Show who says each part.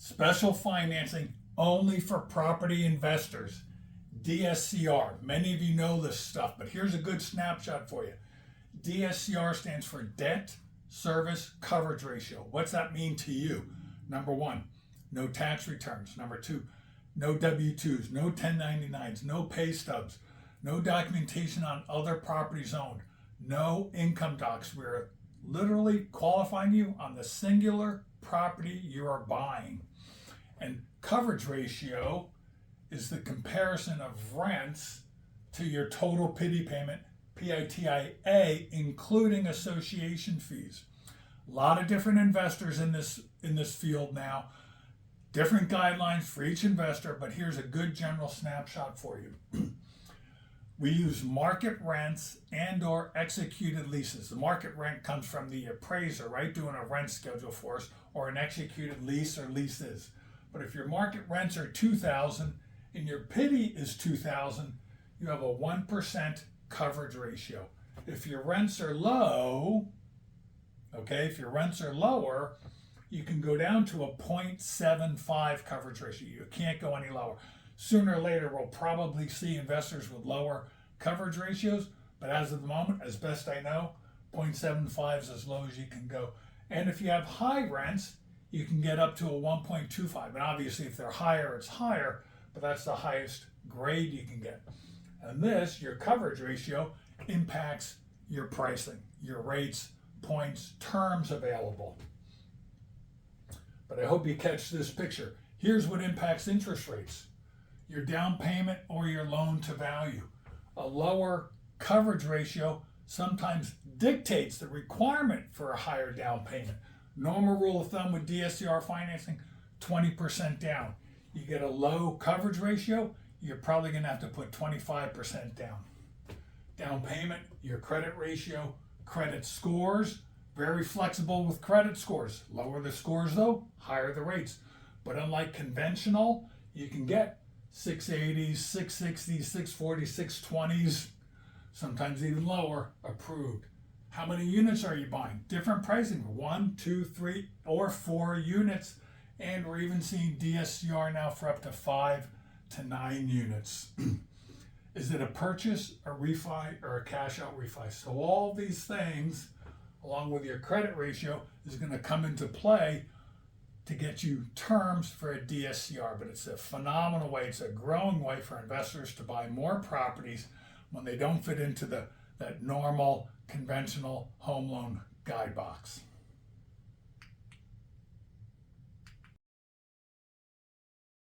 Speaker 1: Special financing only for property investors. DSCR. Many of you know this stuff, but here's a good snapshot for you. DSCR stands for Debt Service Coverage Ratio. What's that mean to you? Number one, no tax returns. Number two, no W-2s, no 1099s, no pay stubs, no documentation on other properties owned, no income docs. We're literally qualifying you on the singular property you are buying. And coverage ratio is the comparison of rents to your total PITI payment, PITIA, including association fees. A lot of different investors in this field now, different guidelines for each investor, but here's a good general snapshot for you. We use market rents and or executed leases. The market rent comes from the appraiser, right, doing a rent schedule for us, or an executed lease or leases. But if your market rents are $2,000 and your PITI is $2,000, you have a 1% coverage ratio. If your rents are low, if your rents are lower, you can go down to a 0.75 coverage ratio. You can't go any lower. Sooner or later, we'll probably see investors with lower coverage ratios, but as of the moment, as best I know, 0.75 is as low as you can go. And if you have high rents, you can get up to a 1.25. And obviously, if they're higher, it's higher, but that's the highest grade you can get. And this, your coverage ratio, impacts your pricing, your rates, points, terms available. But I hope you catch this picture. Here's what impacts interest rates: your down payment or your loan to value. A lower coverage ratio sometimes dictates the requirement for a higher down payment. Normal rule of thumb with DSCR financing, 20% down. You get a low coverage ratio, you're probably going to have to put 25% down. Down payment, your credit ratio, credit scores, very flexible with credit scores. Lower the scores though, higher the rates. But unlike conventional, you can get 680s, 660s, 640s, 620s, sometimes even lower, approved. How many units are you buying? Different pricing, 1, 2, 3, or 4 units. And we're even seeing DSCR now for up to 5 to 9 units. Is it a purchase, a refi, or a cash out refi? So all these things, along with your credit ratio, is going to come into play to get you terms for a DSCR. But it's a phenomenal way, it's a growing way for investors to buy more properties when they don't fit into that normal conventional home loan guide box.